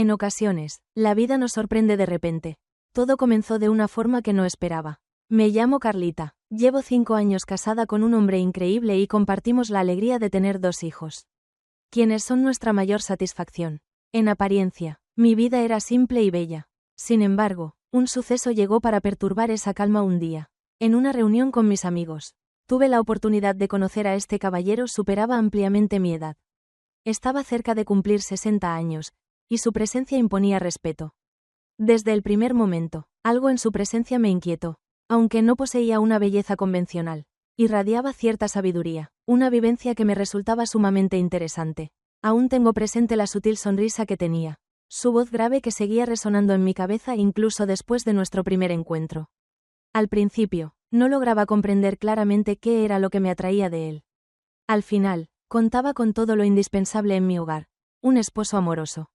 En ocasiones, la vida nos sorprende de repente. Todo comenzó de una forma que no esperaba. Me llamo Carlita, llevo 5 años casada con un hombre increíble y compartimos la alegría de tener 2 hijos. Quienes son nuestra mayor satisfacción. En apariencia, mi vida era simple y bella. Sin embargo, un suceso llegó para perturbar esa calma un día. En una reunión con mis amigos, tuve la oportunidad de conocer a este caballero. Superaba ampliamente mi edad. Estaba cerca de cumplir 60 años, y su presencia imponía respeto. Desde el primer momento, algo en su presencia me inquietó. Aunque no poseía una belleza convencional, irradiaba cierta sabiduría, una vivencia que me resultaba sumamente interesante. Aún tengo presente la sutil sonrisa que tenía, su voz grave que seguía resonando en mi cabeza incluso después de nuestro primer encuentro. Al principio, no lograba comprender claramente qué era lo que me atraía de él. Al final, contaba con todo lo indispensable en mi hogar: un esposo amoroso,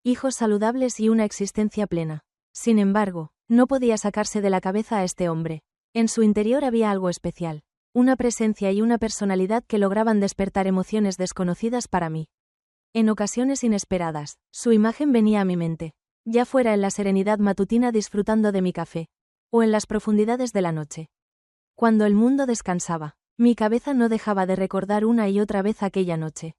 hijos saludables y una existencia plena. Sin embargo, no podía sacarse de la cabeza a este hombre. En su interior había algo especial, una presencia y una personalidad que lograban despertar emociones desconocidas para mí. En ocasiones inesperadas, su imagen venía a mi mente, ya fuera en la serenidad matutina disfrutando de mi café, o en las profundidades de la noche. Cuando el mundo descansaba, mi cabeza no dejaba de recordar una y otra vez aquella noche.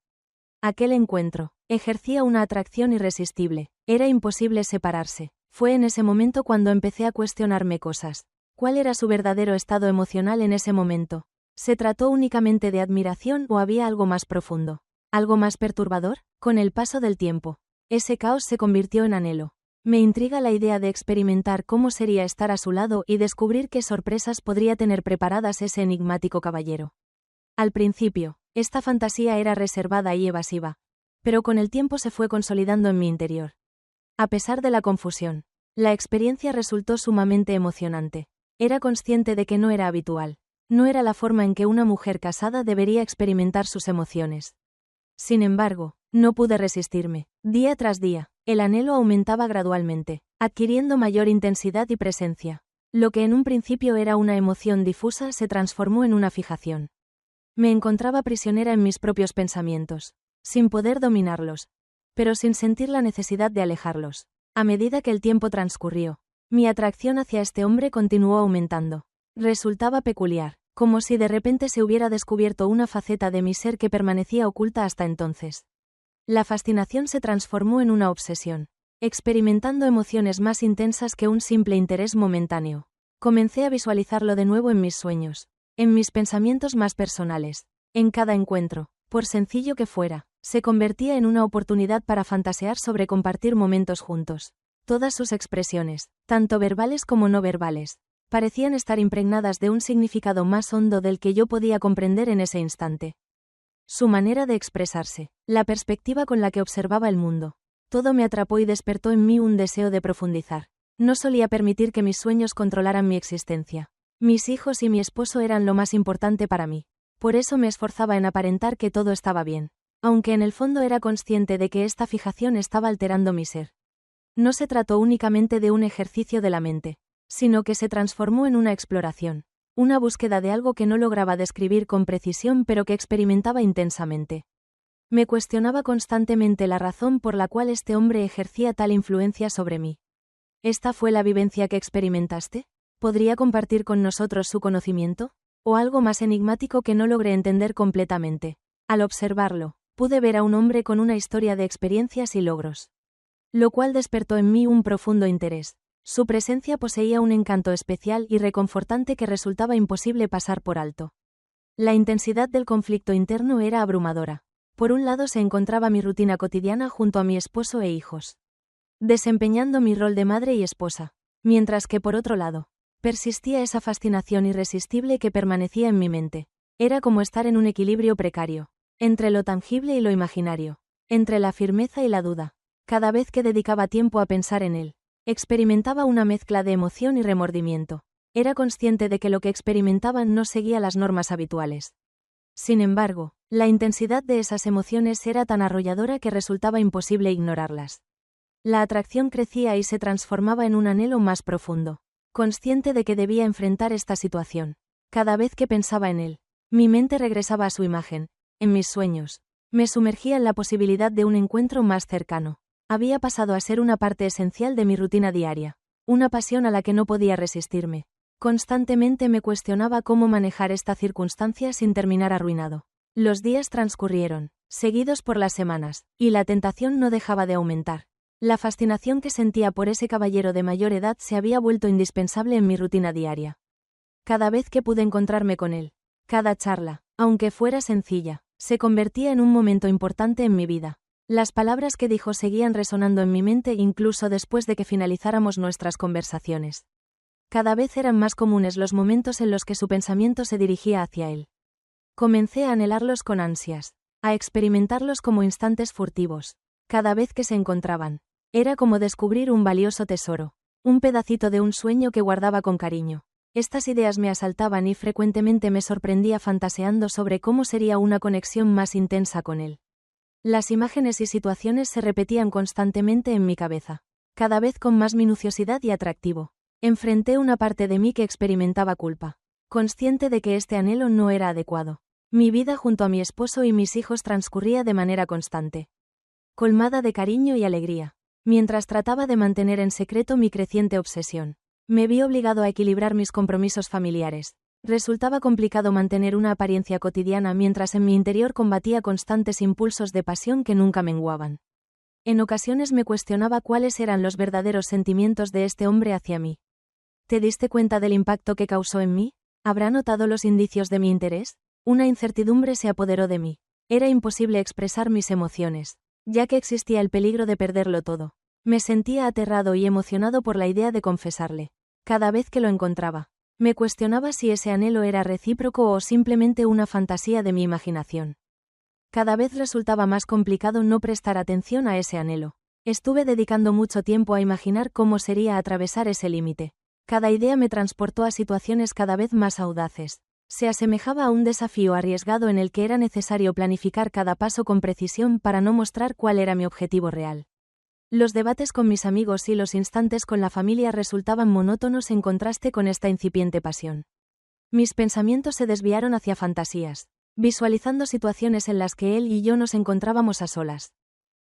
Aquel encuentro ejercía una atracción irresistible, era imposible separarse. Fue en ese momento cuando empecé a cuestionarme cosas. ¿Cuál era su verdadero estado emocional en ese momento? ¿Se trató únicamente de admiración o había algo más profundo? ¿Algo más perturbador? Con el paso del tiempo, ese caos se convirtió en anhelo. Me intriga la idea de experimentar cómo sería estar a su lado y descubrir qué sorpresas podría tener preparadas ese enigmático caballero. Al principio, esta fantasía era reservada y evasiva, pero con el tiempo se fue consolidando en mi interior. A pesar de la confusión, la experiencia resultó sumamente emocionante. Era consciente de que no era habitual. No era la forma en que una mujer casada debería experimentar sus emociones. Sin embargo, no pude resistirme. Día tras día, el anhelo aumentaba gradualmente, adquiriendo mayor intensidad y presencia. Lo que en un principio era una emoción difusa se transformó en una fijación. Me encontraba prisionera en mis propios pensamientos, sin poder dominarlos, pero sin sentir la necesidad de alejarlos. A medida que el tiempo transcurrió, mi atracción hacia este hombre continuó aumentando. Resultaba peculiar, como si de repente se hubiera descubierto una faceta de mi ser que permanecía oculta hasta entonces. La fascinación se transformó en una obsesión, experimentando emociones más intensas que un simple interés momentáneo. Comencé a visualizarlo de nuevo en mis sueños, en mis pensamientos más personales. En cada encuentro, por sencillo que fuera, se convertía en una oportunidad para fantasear sobre compartir momentos juntos. Todas sus expresiones, tanto verbales como no verbales, parecían estar impregnadas de un significado más hondo del que yo podía comprender en ese instante. Su manera de expresarse, la perspectiva con la que observaba el mundo, todo me atrapó y despertó en mí un deseo de profundizar. No solía permitir que mis sueños controlaran mi existencia. Mis hijos y mi esposo eran lo más importante para mí. Por eso me esforzaba en aparentar que todo estaba bien, aunque en el fondo era consciente de que esta fijación estaba alterando mi ser. No se trató únicamente de un ejercicio de la mente, sino que se transformó en una exploración, una búsqueda de algo que no lograba describir con precisión pero que experimentaba intensamente. Me cuestionaba constantemente la razón por la cual este hombre ejercía tal influencia sobre mí. ¿Esta fue la vivencia que experimentaste? ¿Podría compartir con nosotros su conocimiento? ¿O algo más enigmático que no logré entender completamente? Al observarlo, pude ver a un hombre con una historia de experiencias y logros, lo cual despertó en mí un profundo interés. Su presencia poseía un encanto especial y reconfortante que resultaba imposible pasar por alto. La intensidad del conflicto interno era abrumadora. Por un lado se encontraba mi rutina cotidiana junto a mi esposo e hijos, desempeñando mi rol de madre y esposa, mientras que por otro lado, persistía esa fascinación irresistible que permanecía en mi mente. Era como estar en un equilibrio precario, entre lo tangible y lo imaginario, entre la firmeza y la duda. Cada vez que dedicaba tiempo a pensar en él, experimentaba una mezcla de emoción y remordimiento. Era consciente de que lo que experimentaba no seguía las normas habituales. Sin embargo, la intensidad de esas emociones era tan arrolladora que resultaba imposible ignorarlas. La atracción crecía y se transformaba en un anhelo más profundo. Consciente de que debía enfrentar esta situación, cada vez que pensaba en él, mi mente regresaba a su imagen. En mis sueños, me sumergía en la posibilidad de un encuentro más cercano. Había pasado a ser una parte esencial de mi rutina diaria. Una pasión a la que no podía resistirme. Constantemente me cuestionaba cómo manejar esta circunstancia sin terminar arruinado. Los días transcurrieron, seguidos por las semanas, y la tentación no dejaba de aumentar. La fascinación que sentía por ese caballero de mayor edad se había vuelto indispensable en mi rutina diaria. Cada vez que pude encontrarme con él, cada charla, aunque fuera sencilla, se convertía en un momento importante en mi vida. Las palabras que dijo seguían resonando en mi mente incluso después de que finalizáramos nuestras conversaciones. Cada vez eran más comunes los momentos en los que su pensamiento se dirigía hacia él. Comencé a anhelarlos con ansias, a experimentarlos como instantes furtivos. Cada vez que se encontraban, era como descubrir un valioso tesoro, un pedacito de un sueño que guardaba con cariño. Estas ideas me asaltaban y frecuentemente me sorprendía fantaseando sobre cómo sería una conexión más intensa con él. Las imágenes y situaciones se repetían constantemente en mi cabeza, cada vez con más minuciosidad y atractivo. Enfrenté una parte de mí que experimentaba culpa, consciente de que este anhelo no era adecuado. Mi vida junto a mi esposo y mis hijos transcurría de manera constante, colmada de cariño y alegría. Mientras trataba de mantener en secreto mi creciente obsesión, me vi obligado a equilibrar mis compromisos familiares. Resultaba complicado mantener una apariencia cotidiana mientras en mi interior combatía constantes impulsos de pasión que nunca menguaban. En ocasiones me cuestionaba cuáles eran los verdaderos sentimientos de este hombre hacia mí. ¿Te diste cuenta del impacto que causó en mí? ¿Habrá notado los indicios de mi interés? Una incertidumbre se apoderó de mí. Era imposible expresar mis emociones, ya que existía el peligro de perderlo todo. Me sentía aterrado y emocionado por la idea de confesarle. Cada vez que lo encontraba, me cuestionaba si ese anhelo era recíproco o simplemente una fantasía de mi imaginación. Cada vez resultaba más complicado no prestar atención a ese anhelo. Estuve dedicando mucho tiempo a imaginar cómo sería atravesar ese límite. Cada idea me transportó a situaciones cada vez más audaces. Se asemejaba a un desafío arriesgado en el que era necesario planificar cada paso con precisión para no mostrar cuál era mi objetivo real. Los debates con mis amigos y los instantes con la familia resultaban monótonos en contraste con esta incipiente pasión. Mis pensamientos se desviaron hacia fantasías, visualizando situaciones en las que él y yo nos encontrábamos a solas,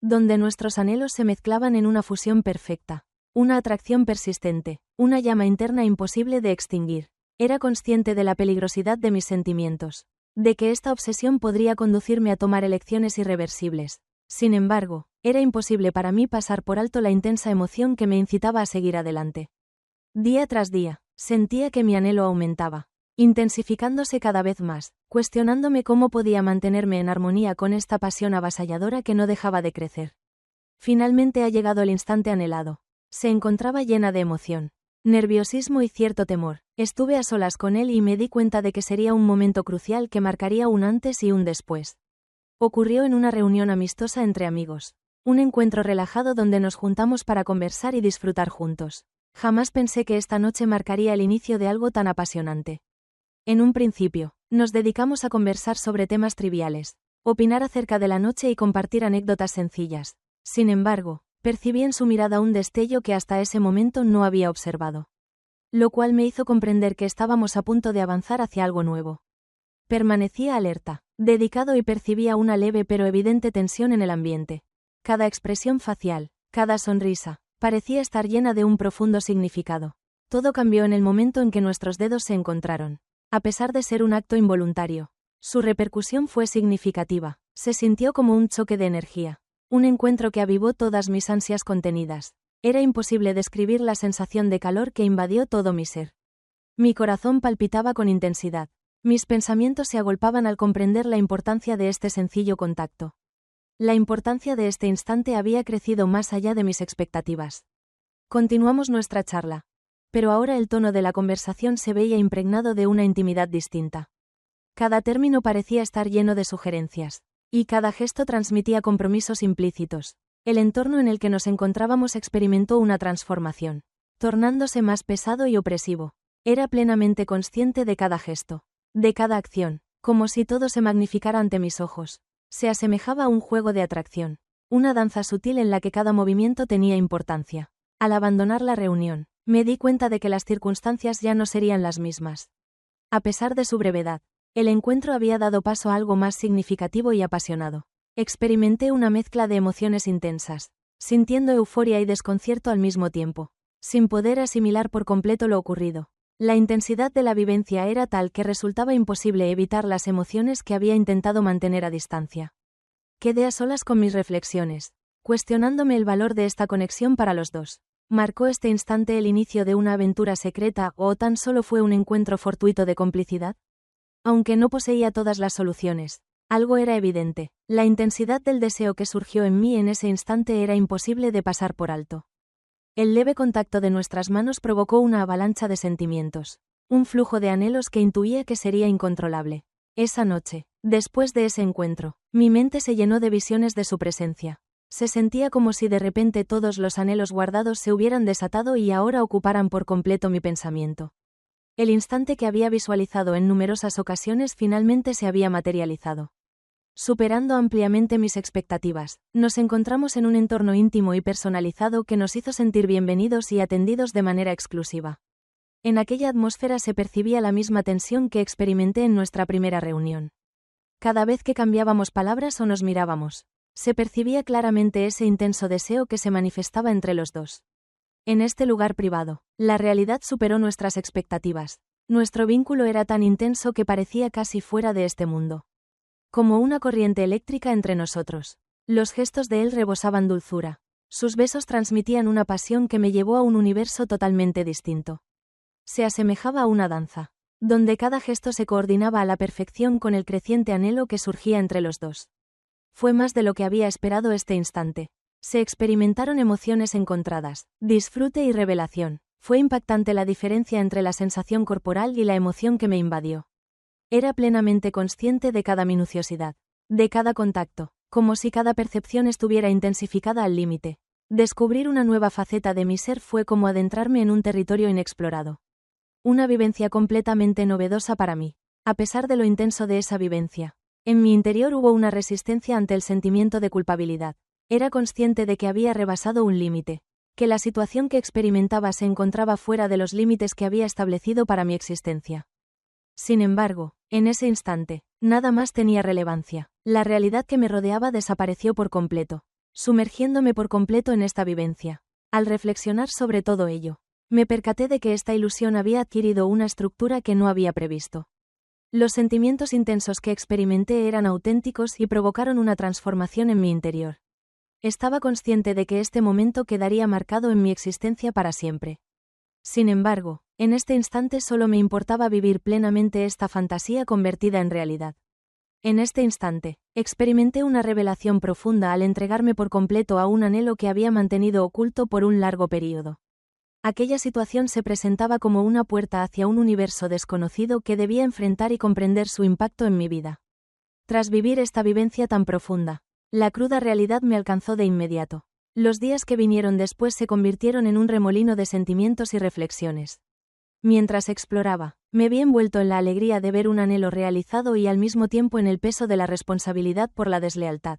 donde nuestros anhelos se mezclaban en una fusión perfecta, una atracción persistente, una llama interna imposible de extinguir. Era consciente de la peligrosidad de mis sentimientos, de que esta obsesión podría conducirme a tomar elecciones irreversibles. Sin embargo, era imposible para mí pasar por alto la intensa emoción que me incitaba a seguir adelante. Día tras día, sentía que mi anhelo aumentaba, intensificándose cada vez más, cuestionándome cómo podía mantenerme en armonía con esta pasión avasalladora que no dejaba de crecer. Finalmente ha llegado el instante anhelado. Se encontraba llena de emoción, nerviosismo y cierto temor. Estuve a solas con él y me di cuenta de que sería un momento crucial que marcaría un antes y un después. Ocurrió en una reunión amistosa entre amigos. Un encuentro relajado donde nos juntamos para conversar y disfrutar juntos. Jamás pensé que esta noche marcaría el inicio de algo tan apasionante. En un principio, nos dedicamos a conversar sobre temas triviales, opinar acerca de la noche y compartir anécdotas sencillas. Sin embargo, percibí en su mirada un destello que hasta ese momento no había observado, lo cual me hizo comprender que estábamos a punto de avanzar hacia algo nuevo. Permanecía alerta, dedicado y percibía una leve pero evidente tensión en el ambiente. Cada expresión facial, cada sonrisa, parecía estar llena de un profundo significado. Todo cambió en el momento en que nuestros dedos se encontraron. A pesar de ser un acto involuntario, su repercusión fue significativa. Se sintió como un choque de energía. Un encuentro que avivó todas mis ansias contenidas. Era imposible describir la sensación de calor que invadió todo mi ser. Mi corazón palpitaba con intensidad. Mis pensamientos se agolpaban al comprender la importancia de este sencillo contacto. La importancia de este instante había crecido más allá de mis expectativas. Continuamos nuestra charla. Pero ahora el tono de la conversación se veía impregnado de una intimidad distinta. Cada término parecía estar lleno de sugerencias. Y cada gesto transmitía compromisos implícitos. El entorno en el que nos encontrábamos experimentó una transformación, tornándose más pesado y opresivo. Era plenamente consciente de cada gesto, de cada acción, como si todo se magnificara ante mis ojos. Se asemejaba a un juego de atracción, una danza sutil en la que cada movimiento tenía importancia. Al abandonar la reunión, me di cuenta de que las circunstancias ya no serían las mismas. A pesar de su brevedad, el encuentro había dado paso a algo más significativo y apasionado. Experimenté una mezcla de emociones intensas, sintiendo euforia y desconcierto al mismo tiempo, sin poder asimilar por completo lo ocurrido. La intensidad de la vivencia era tal que resultaba imposible evitar las emociones que había intentado mantener a distancia. Quedé a solas con mis reflexiones, cuestionándome el valor de esta conexión para los dos. ¿Marcó este instante el inicio de una aventura secreta o tan solo fue un encuentro fortuito de complicidad? Aunque no poseía todas las soluciones, algo era evidente: la intensidad del deseo que surgió en mí en ese instante era imposible de pasar por alto. El leve contacto de nuestras manos provocó una avalancha de sentimientos, un flujo de anhelos que intuía que sería incontrolable. Esa noche, después de ese encuentro, mi mente se llenó de visiones de su presencia. Se sentía como si de repente todos los anhelos guardados se hubieran desatado y ahora ocuparan por completo mi pensamiento. El instante que había visualizado en numerosas ocasiones finalmente se había materializado. Superando ampliamente mis expectativas, nos encontramos en un entorno íntimo y personalizado que nos hizo sentir bienvenidos y atendidos de manera exclusiva. En aquella atmósfera se percibía la misma tensión que experimenté en nuestra primera reunión. Cada vez que cambiábamos palabras o nos mirábamos, se percibía claramente ese intenso deseo que se manifestaba entre los dos. En este lugar privado, la realidad superó nuestras expectativas. Nuestro vínculo era tan intenso que parecía casi fuera de este mundo. Como una corriente eléctrica entre nosotros. Los gestos de él rebosaban dulzura. Sus besos transmitían una pasión que me llevó a un universo totalmente distinto. Se asemejaba a una danza, donde cada gesto se coordinaba a la perfección con el creciente anhelo que surgía entre los dos. Fue más de lo que había esperado este instante. Se experimentaron emociones encontradas, disfrute y revelación. Fue impactante la diferencia entre la sensación corporal y la emoción que me invadió. Era plenamente consciente de cada minuciosidad, de cada contacto, como si cada percepción estuviera intensificada al límite. Descubrir una nueva faceta de mi ser fue como adentrarme en un territorio inexplorado. Una vivencia completamente novedosa para mí. A pesar de lo intenso de esa vivencia, en mi interior hubo una resistencia ante el sentimiento de culpabilidad. Era consciente de que había rebasado un límite, que la situación que experimentaba se encontraba fuera de los límites que había establecido para mi existencia. Sin embargo, en ese instante, nada más tenía relevancia. La realidad que me rodeaba desapareció por completo, sumergiéndome por completo en esta vivencia. Al reflexionar sobre todo ello, me percaté de que esta ilusión había adquirido una estructura que no había previsto. Los sentimientos intensos que experimenté eran auténticos y provocaron una transformación en mi interior. Estaba consciente de que este momento quedaría marcado en mi existencia para siempre. Sin embargo, en este instante solo me importaba vivir plenamente esta fantasía convertida en realidad. En este instante, experimenté una revelación profunda al entregarme por completo a un anhelo que había mantenido oculto por un largo período. Aquella situación se presentaba como una puerta hacia un universo desconocido que debía enfrentar y comprender su impacto en mi vida. Tras vivir esta vivencia tan profunda, la cruda realidad me alcanzó de inmediato. Los días que vinieron después se convirtieron en un remolino de sentimientos y reflexiones. Mientras exploraba, me vi envuelto en la alegría de ver un anhelo realizado y al mismo tiempo en el peso de la responsabilidad por la deslealtad.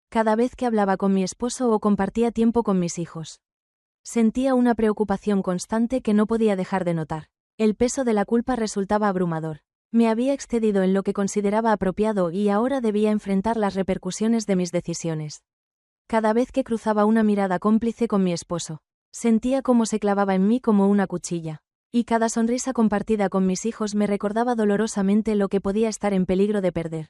Cada vez que hablaba con mi esposo o compartía tiempo con mis hijos, sentía una preocupación constante que no podía dejar de notar. El peso de la culpa resultaba abrumador. Me había excedido en lo que consideraba apropiado y ahora debía enfrentar las repercusiones de mis decisiones. Cada vez que cruzaba una mirada cómplice con mi esposo, sentía cómo se clavaba en mí como una cuchilla. Y cada sonrisa compartida con mis hijos me recordaba dolorosamente lo que podía estar en peligro de perder.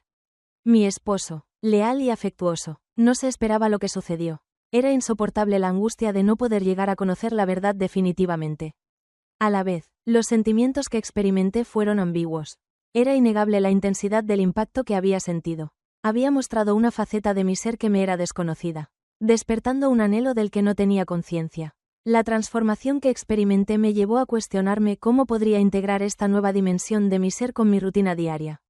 Mi esposo, leal y afectuoso, no se esperaba lo que sucedió. Era insoportable la angustia de no poder llegar a conocer la verdad definitivamente. A la vez, los sentimientos que experimenté fueron ambiguos. Era innegable la intensidad del impacto que había sentido. Había mostrado una faceta de mi ser que me era desconocida, despertando un anhelo del que no tenía conciencia. La transformación que experimenté me llevó a cuestionarme cómo podría integrar esta nueva dimensión de mi ser con mi rutina diaria.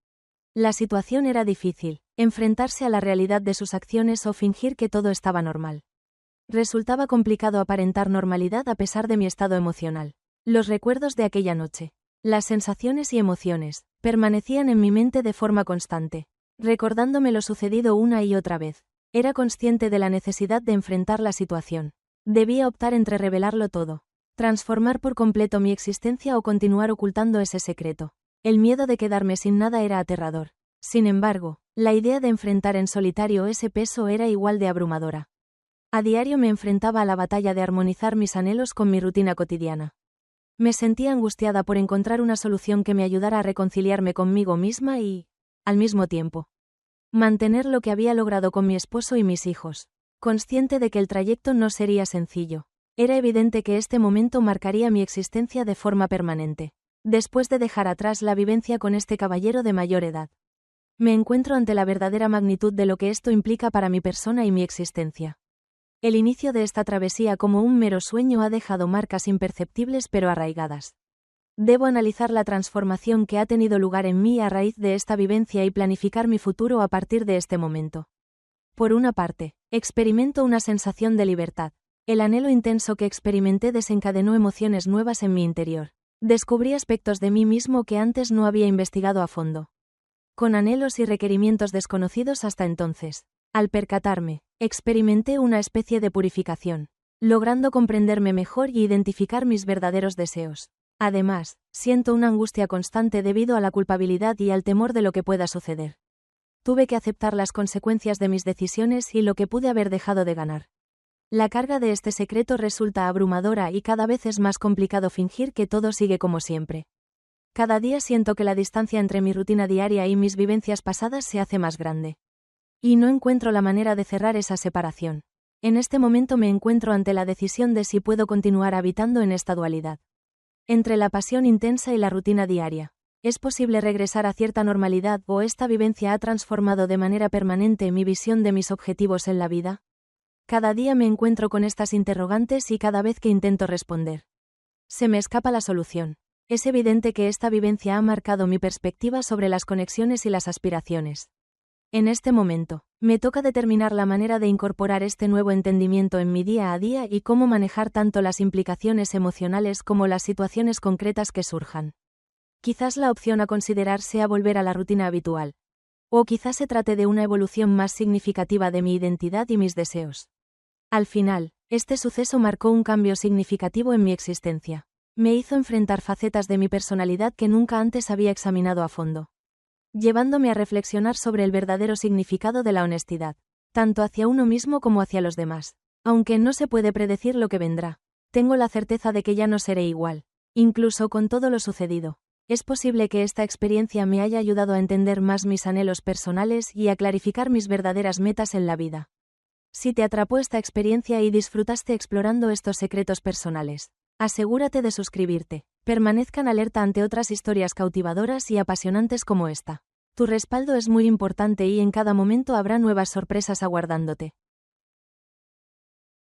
La situación era difícil, enfrentarse a la realidad de sus acciones o fingir que todo estaba normal. Resultaba complicado aparentar normalidad a pesar de mi estado emocional. Los recuerdos de aquella noche, las sensaciones y emociones, permanecían en mi mente de forma constante, recordándome lo sucedido una y otra vez. Era consciente de la necesidad de enfrentar la situación. Debía optar entre revelarlo todo, transformar por completo mi existencia o continuar ocultando ese secreto. El miedo de quedarme sin nada era aterrador. Sin embargo, la idea de enfrentar en solitario ese peso era igual de abrumadora. A diario me enfrentaba a la batalla de armonizar mis anhelos con mi rutina cotidiana. Me sentía angustiada por encontrar una solución que me ayudara a reconciliarme conmigo misma y, al mismo tiempo, mantener lo que había logrado con mi esposo y mis hijos. Consciente de que el trayecto no sería sencillo, era evidente que este momento marcaría mi existencia de forma permanente. Después de dejar atrás la vivencia con este caballero de mayor edad, me encuentro ante la verdadera magnitud de lo que esto implica para mi persona y mi existencia. El inicio de esta travesía como un mero sueño ha dejado marcas imperceptibles pero arraigadas. Debo analizar la transformación que ha tenido lugar en mí a raíz de esta vivencia y planificar mi futuro a partir de este momento. Por una parte, experimento una sensación de libertad. El anhelo intenso que experimenté desencadenó emociones nuevas en mi interior. Descubrí aspectos de mí mismo que antes no había investigado a fondo. Con anhelos y requerimientos desconocidos hasta entonces. Al percatarme, experimenté una especie de purificación, logrando comprenderme mejor y identificar mis verdaderos deseos. Además, siento una angustia constante debido a la culpabilidad y al temor de lo que pueda suceder. Tuve que aceptar las consecuencias de mis decisiones y lo que pude haber dejado de ganar. La carga de este secreto resulta abrumadora y cada vez es más complicado fingir que todo sigue como siempre. Cada día siento que la distancia entre mi rutina diaria y mis vivencias pasadas se hace más grande. Y no encuentro la manera de cerrar esa separación. En este momento me encuentro ante la decisión de si puedo continuar habitando en esta dualidad. Entre la pasión intensa y la rutina diaria. ¿Es posible regresar a cierta normalidad o esta vivencia ha transformado de manera permanente mi visión de mis objetivos en la vida? Cada día me encuentro con estas interrogantes y cada vez que intento responder, se me escapa la solución. Es evidente que esta vivencia ha marcado mi perspectiva sobre las conexiones y las aspiraciones. En este momento, me toca determinar la manera de incorporar este nuevo entendimiento en mi día a día y cómo manejar tanto las implicaciones emocionales como las situaciones concretas que surjan. Quizás la opción a considerar sea volver a la rutina habitual. O quizás se trate de una evolución más significativa de mi identidad y mis deseos. Al final, este suceso marcó un cambio significativo en mi existencia. Me hizo enfrentar facetas de mi personalidad que nunca antes había examinado a fondo, llevándome a reflexionar sobre el verdadero significado de la honestidad, tanto hacia uno mismo como hacia los demás. Aunque no se puede predecir lo que vendrá, tengo la certeza de que ya no seré igual, incluso con todo lo sucedido. Es posible que esta experiencia me haya ayudado a entender más mis anhelos personales y a clarificar mis verdaderas metas en la vida. Si te atrapó esta experiencia y disfrutaste explorando estos secretos personales, asegúrate de suscribirte. Permanezcan alerta ante otras historias cautivadoras y apasionantes como esta. Tu respaldo es muy importante y en cada momento habrá nuevas sorpresas aguardándote.